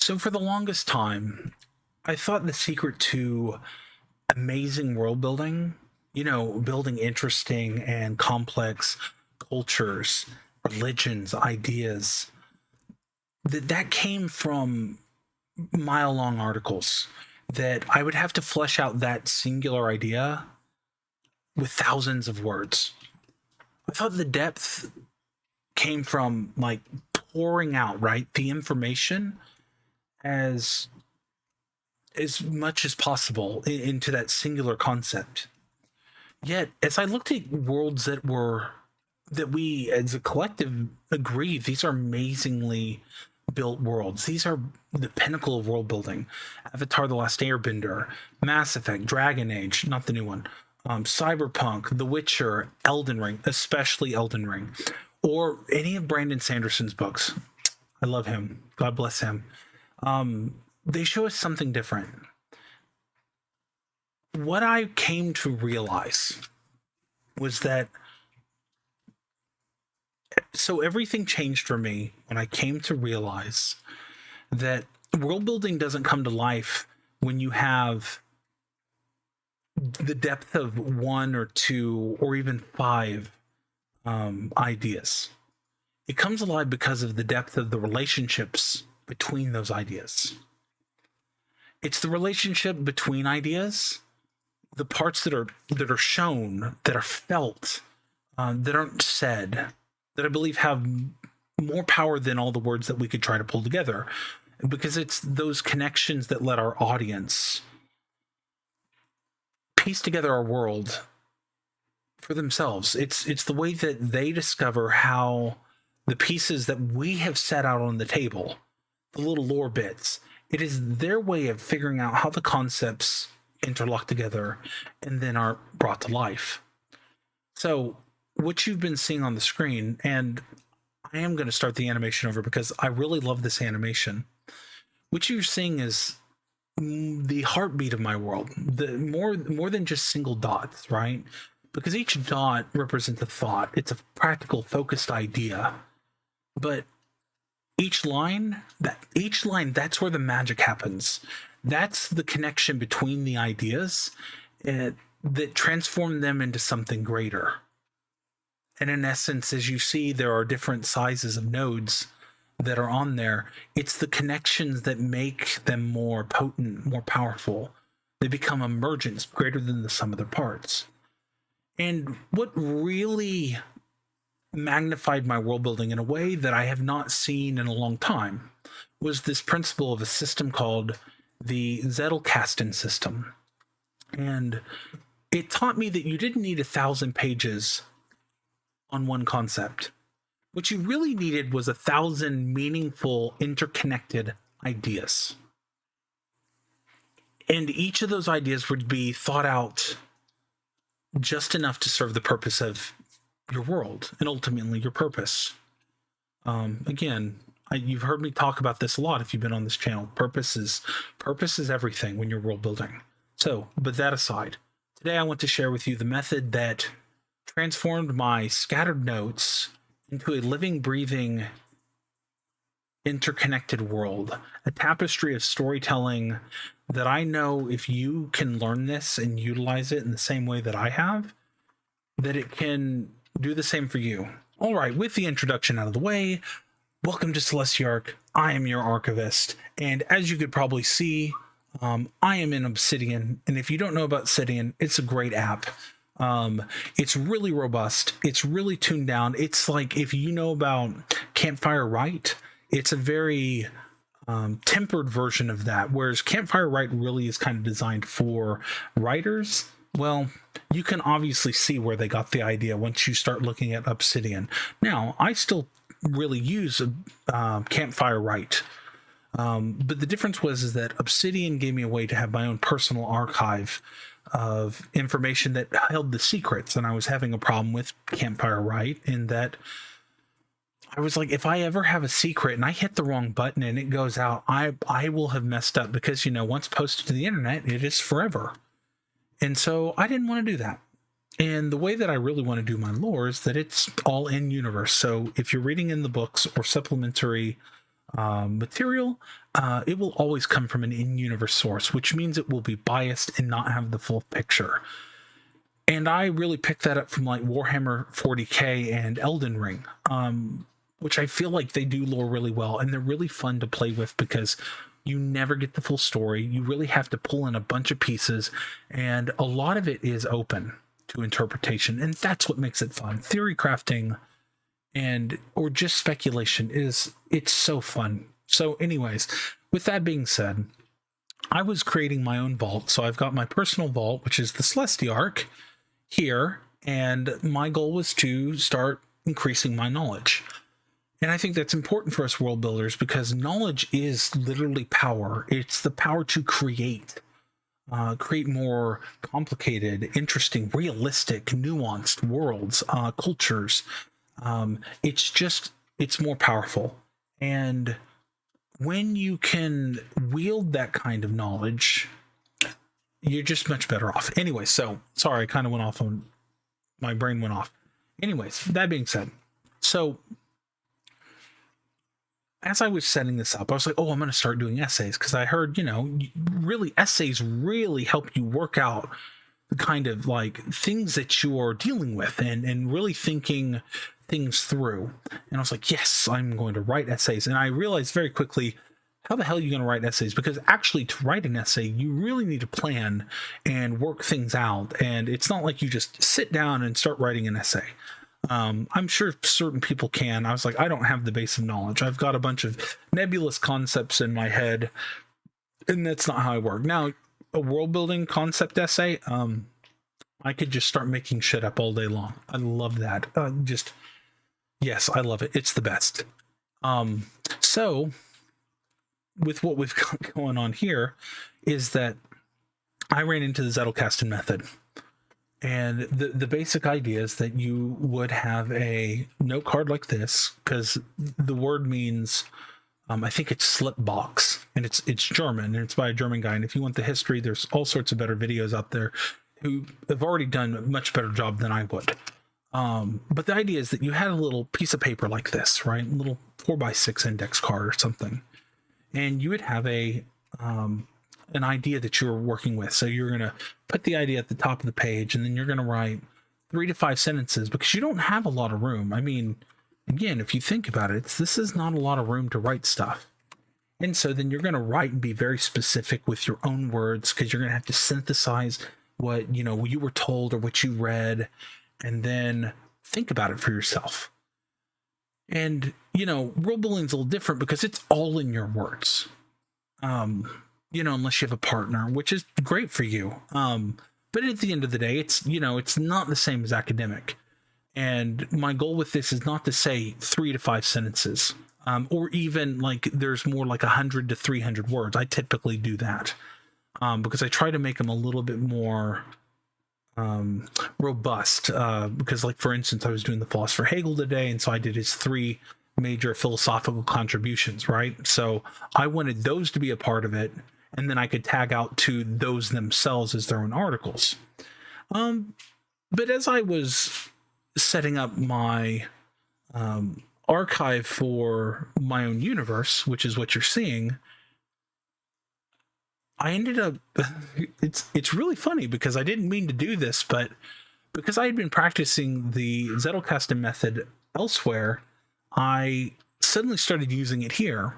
So for the longest time, I thought the secret to amazing world building, building interesting and complex cultures, religions, ideas, that came from mile long articles, that I would have to flesh out that singular idea with thousands of words. I thought the depth came from like pouring out, right, the information as much as possible into that singular concept. Yet, as I looked at worlds that we as a collective agree these are amazingly built worlds. These are the pinnacle of world building. Avatar: The Last Airbender, Mass Effect, Dragon Age, not the new one, Cyberpunk, The Witcher, Elden Ring, especially Elden Ring, or any of Brandon Sanderson's books. I love him. God bless him. They show us something different. What I came to realize was that everything changed for me when I came to realize that world building doesn't come to life when you have the depth of one or two or even five ideas. It comes alive because of the depth of the relationships between those ideas. It's the relationship between ideas, the parts that are shown, that are felt, that aren't said, that I believe have more power than all the words that we could try to pull together, because it's those connections that let our audience piece together our world for themselves. It's the way that they discover how the pieces that we have set out on the table, the little lore bits, it is their way of figuring out how the concepts interlock together and then are brought to life. So what you've been seeing on the screen, and I am going to start the animation over because I really love this animation. What you're seeing is the heartbeat of my world, the more than just single dots, right? Because each dot represents a thought. It's a practical, focused idea. But each line, that's where the magic happens. That's the connection between the ideas that transform them into something greater. And in essence, as you see, there are different sizes of nodes that are on there. It's the connections that make them more potent, more powerful. They become emergent, greater than the sum of their parts. And what really magnified my world building in a way that I have not seen in a long time was this principle of a system called the Zettlekasten system. And it taught me that you didn't need 1,000 pages on one concept. What you really needed was 1,000 meaningful, interconnected ideas. And each of those ideas would be thought out just enough to serve the purpose of your world and ultimately your purpose. You've heard me talk about this a lot if you've been on this channel. Purpose is everything when you're world building. So, but that aside, today I want to share with you the method that transformed my scattered notes into a living, breathing, interconnected world, a tapestry of storytelling that I know if you can learn this and utilize it in the same way that I have, that it can do the same for you. All right, with the introduction out of the way, welcome to Celestiarch. I am your archivist, and as you could probably see, I am in Obsidian, and if you don't know about Obsidian, it's a great app. It's really robust. It's really tuned down. It's like if you know about Campfire, right? It's a very tempered version of that, whereas Campfire Right really is kind of designed for writers. Well, you can obviously see where they got the idea once you start looking at Obsidian. Now, I still really use Campfire Right. But the difference is that Obsidian gave me a way to have my own personal archive of information that held the secrets, and I was having a problem with Campfire Right in that I was like, if I ever have a secret and I hit the wrong button and it goes out, I will have messed up because, once posted to the internet, it is forever. And so I didn't want to do that. And the way that I really want to do my lore is that it's all in universe. So if you're reading in the books or supplementary material, it will always come from an in-universe source, which means it will be biased and not have the full picture. And I really picked that up from like Warhammer 40k and Elden Ring, which I feel like they do lore really well, and they're really fun to play with because you never get the full story. You really have to pull in a bunch of pieces, and a lot of it is open to interpretation, and that's what makes it fun. Theory crafting or just speculation it's so fun. So anyways, with that being said, I was creating my own vault. So I've got my personal vault, which is the Celestiarch here, and my goal was to start increasing my knowledge. And I think that's important for us world builders because knowledge is literally power. It's the power to create more complicated, interesting, realistic, nuanced worlds, cultures. It's more powerful. And when you can wield that kind of knowledge, you're just much better off. Anyway, so sorry, I kind of went off on my brain went off. Anyways, that being said, so as I was setting this up, I was like, oh, I'm going to start doing essays because I heard, really essays really help you work out the kind of like things that you're dealing with and really thinking things through. And I was like, yes, I'm going to write essays. And I realized very quickly, how the hell are you going to write essays? Because actually to write an essay, you really need to plan and work things out. And it's not like you just sit down and start writing an essay. I'm sure certain people can. I was like, I don't have the base of knowledge. I've got a bunch of nebulous concepts in my head, and that's not how I work. Now, a world building concept essay, I could just start making shit up all day long. I love that. Yes, I love it. It's the best. So with what we've got going on here is that I ran into the Zettlekasten method. And the basic idea is that you would have a note card like this, because the word means, I think it's slip box, and it's German, and it's by a German guy. And if you want the history, there's all sorts of better videos out there who have already done a much better job than I would. But the idea is that you had a little piece of paper like this, right? A little 4x6 index card or something. And you would have an idea that you're working with. So you're going to put the idea at the top of the page, and then you're going to write 3 to 5 sentences because you don't have a lot of room. I mean, again, if you think about it, this is not a lot of room to write stuff. And so then you're going to write and be very specific with your own words because you're going to have to synthesize what, you were told or what you read, and then think about it for yourself. And, world building's a little different because it's all in your words. Unless you have a partner, which is great for you. But at the end of the day, it's not the same as academic. And my goal with this is not to say 3 to 5 sentences, or even like there's more like 100 to 300 words. I typically do that because I try to make them a little bit more robust. Because, like, for instance, I was doing the philosopher Hegel today, and so I did his 3 major philosophical contributions, right? So I wanted those to be a part of it, and then I could tag out to those themselves as their own articles. But as I was setting up my archive for my own universe, which is what you're seeing, I ended up, it's really funny because I didn't mean to do this, but because I had been practicing the Zettelkasten method elsewhere, I suddenly started using it here.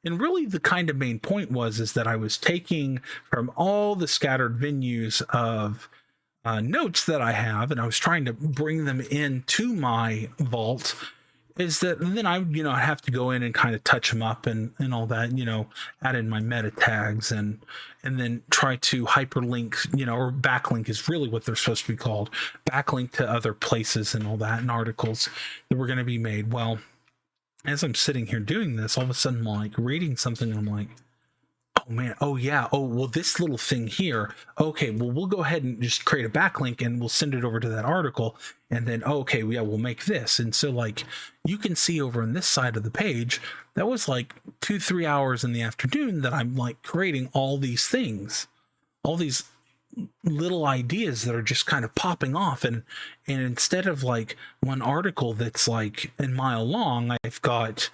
And really the kind of main point is that I was taking from all the scattered venues of notes that I have, and I was trying to bring them into my vault, is that then I have to go in and kind of touch them up and all that, add in my meta tags and then try to hyperlink, or backlink is really what they're supposed to be called, backlink to other places and all that, and articles that were going to be made. Well, as I'm sitting here doing this, all of a sudden I'm like reading something, and I'm like, oh man, oh yeah, oh well, this little thing here, okay, well, we'll go ahead and just create a backlink and we'll send it over to that article, and then okay, yeah, we'll make this. And so, like, you can see over on this side of the page, that was like 2-3 hours in the afternoon that I'm like creating all these things, all these little ideas that are just kind of popping off, and instead of like one article that's like a mile long, I've got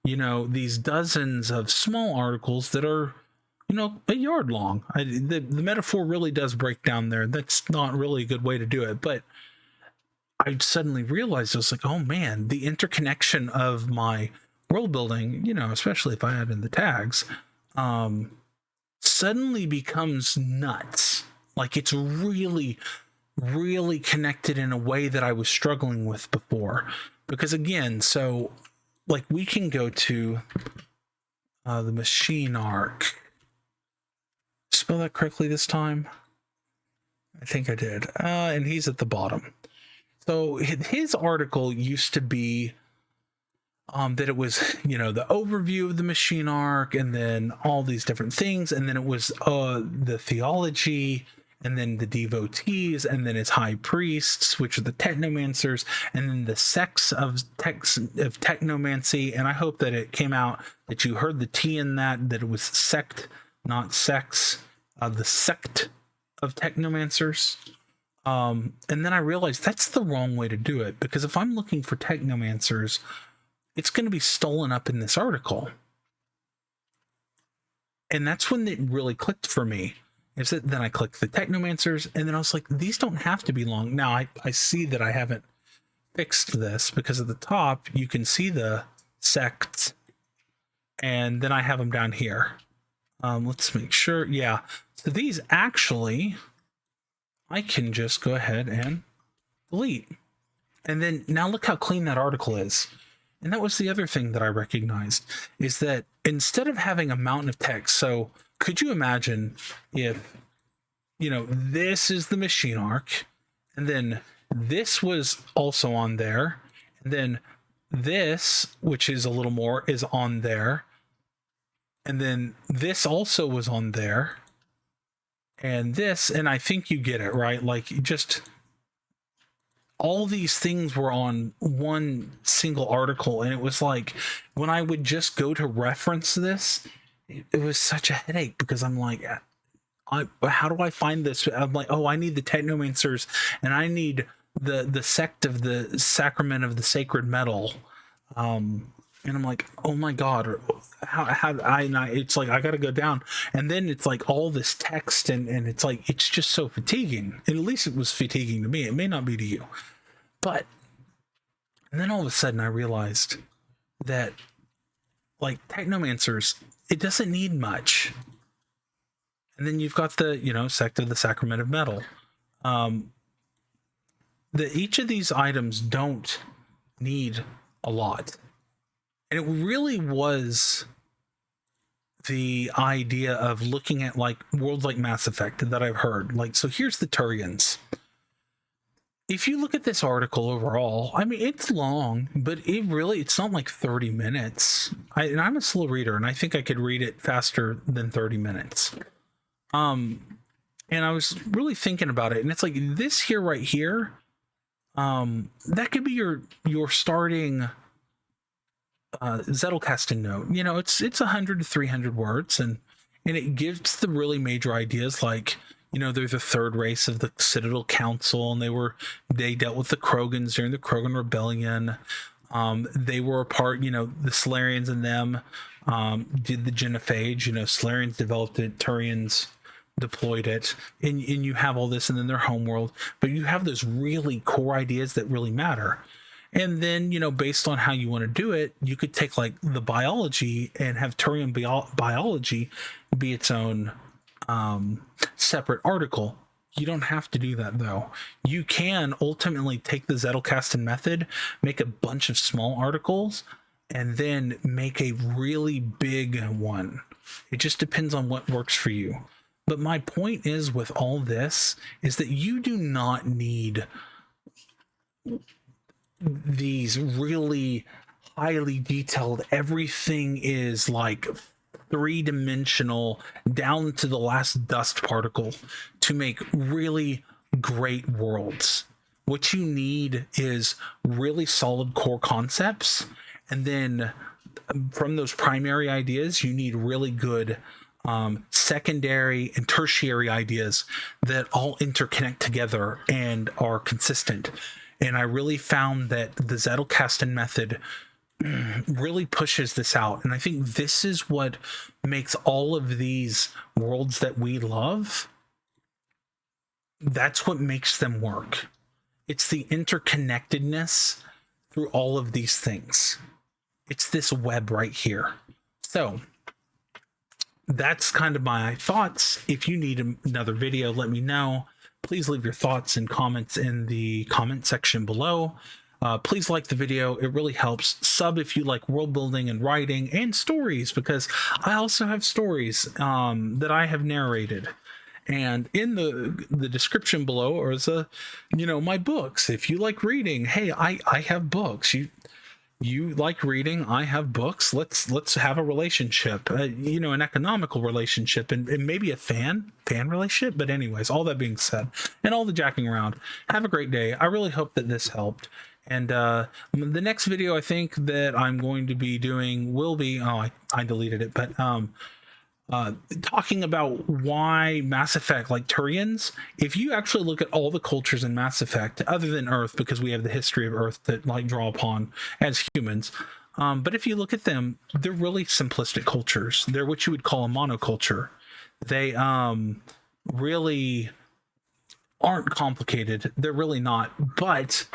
these dozens of small articles that are, a yard long. The metaphor really does break down there. That's not really a good way to do it. But I suddenly realized, I was like, oh man, the interconnection of my world building, especially if I add in the tags, suddenly becomes nuts. Like it's really, really connected in a way that I was struggling with before. Because again, so like we can go to the machine arc. Spell that correctly this time? I think I did. And he's at the bottom. So his article used to be that it was, the overview of the machine arc and then all these different things. And then it was the theology and then the devotees and then his high priests, which are the technomancers, and then the sects of technomancy. And I hope that it came out that you heard the T in that it was sect, not sex, the sect of technomancers. And then I realized that's the wrong way to do it, because if I'm looking for technomancers, it's going to be stolen up in this article. And that's when it really clicked for me. Is that then I clicked the technomancers, and then I was like, these don't have to be long. Now I see that I haven't fixed this, because at the top you can see the sects, and then I have them down here. Let's make sure. Yeah. So these actually, I can just go ahead and delete. And then now look how clean that article is. And that was the other thing that I recognized, is that instead of having a mountain of text, so could you imagine if, this is the machine arc, and then this was also on there, and then this, which is a little more, is on there, and then this also was on there, and this, and I think you get it, right? Like, just all these things were on one single article, and it was like, when I would just go to reference this, it was such a headache, because I'm like, how do I find this? I'm like, oh, I need the technomancers, and I need the sect of the sacrament of the sacred metal. And I'm like, oh my God, it's like, I got to go down. And then it's like all this text, and it's like, it's just so fatiguing. And at least it was fatiguing to me. It may not be to you. But, and then all of a sudden I realized that, like, technomancers, it doesn't need much. And then you've got the, sect of the sacrament of metal. Each of these items don't need a lot. And it really was the idea of looking at like worlds like Mass Effect that I've heard. Like, so here's the Turians. If you look at this article overall, I mean, it's long, but it's not like 30 minutes. And I'm a slow reader, and I think I could read it faster than 30 minutes. And I was really thinking about it, and it's like this here, right here, that could be your starting Zettlekasten note. It's 100 to 300 words, and it gives the really major ideas, like, they're the third race of the Citadel Council, and they dealt with the Krogans during the Krogan Rebellion. They were a part, the Solarians and them did the genophage. Solarians developed it, Turians deployed it, and you have all this, and then their homeworld. But you have those really core ideas that really matter. And then, based on how you want to do it, you could take like the biology and have Turian biology be its own separate article. You don't have to do that, though. You can ultimately take the Zettelkasten method, make a bunch of small articles, and then make a really big one. It just depends on what works for you. But my point is, with all this, is that you do not need these really highly detailed, everything is like three-dimensional down to the last dust particle to make really great worlds. What you need is really solid core concepts, and then from those primary ideas you need really good secondary and tertiary ideas that all interconnect together and are consistent. And I really found that the Zettelkasten method really pushes this out. And I think this is what makes all of these worlds that we love, that's what makes them work. It's the interconnectedness through all of these things. It's this web right here. So that's kind of my thoughts. If you need another video, let me know. Please leave your thoughts and comments in the comment section below. Please like the video. It really helps. Sub if you like world building and writing and stories, because I also have stories that I have narrated. And in the description below is my books. If you like reading, hey, I have books. You like reading, I have books. Let's have a relationship, an economical relationship, and maybe a fan relationship. But anyways, all that being said, and all the jacking around, have a great day. I really hope that this helped. And the next video I think that I'm going to be doing will be, I deleted it, but talking about why Mass Effect, like Turians, if you actually look at all the cultures in Mass Effect, other than Earth, because we have the history of Earth that like draw upon as humans, but if you look at them, they're really simplistic cultures. They're what you would call a monoculture. They really aren't complicated. They're really not, but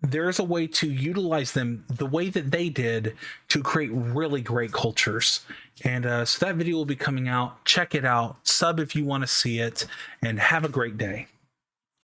there's a way to utilize them the way that they did to create really great cultures. And so that video will be coming out. Check it out. Sub if you want to see it, and have a great day.